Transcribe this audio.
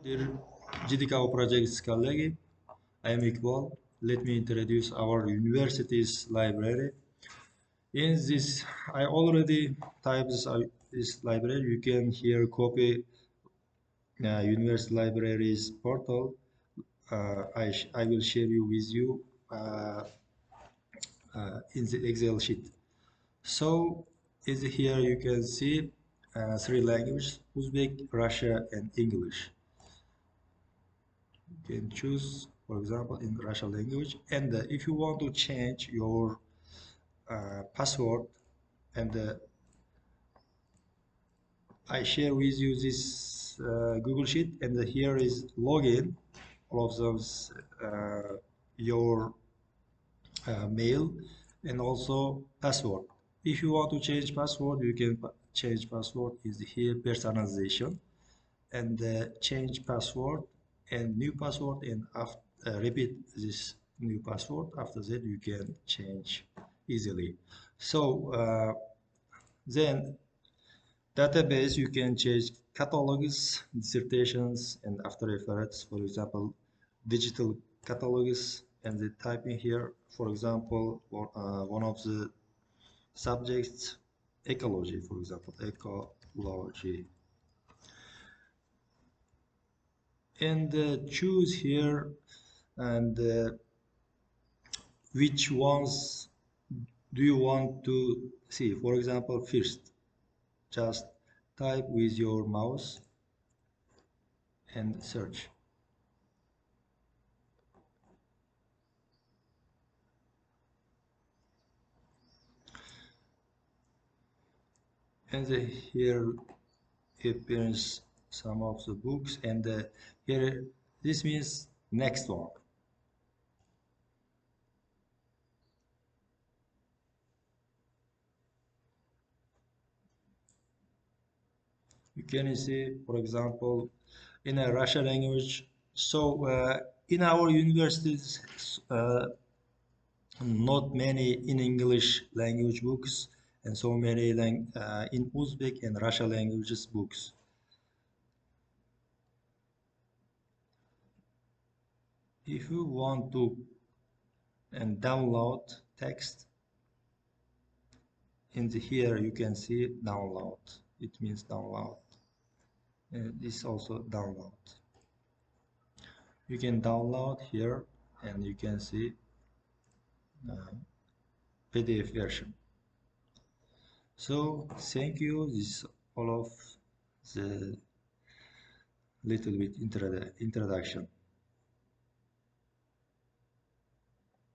Dear GDCAO project's colleague, I am Iqbal. Let me introduce our university's library. In this, I already typed this library. You can here copy university libraries portal. I will share you with you in the Excel sheet. So is here you can see three languages: Uzbek, Russia, and English. You can choose, for example, in Russian language. And if you want to change your password, and I share with you this Google Sheet, and here is login, all of those your mail, and also password. If you want to change password, you can change password. Is here personalization, and change password and new password, and after repeat this new password. After that you can change easily. So then database, you can change catalogs, dissertations, and after reference, for example, digital catalogs, and the typing here, for example, one of the subjects, ecology, for example, ecology, and choose here, and which ones do you want to see. For example, first just type with your mouse and search, and here appears some of the books, and here this means next one. You can see, for example, in a Russian language. So in our universities, not many in English language books, and so many in Uzbek and Russian languages books. If you want to and download text, in here you can see download. It means download. This also download. You can download here, and you can see PDF version. So thank you. This is all of the little bit introduction.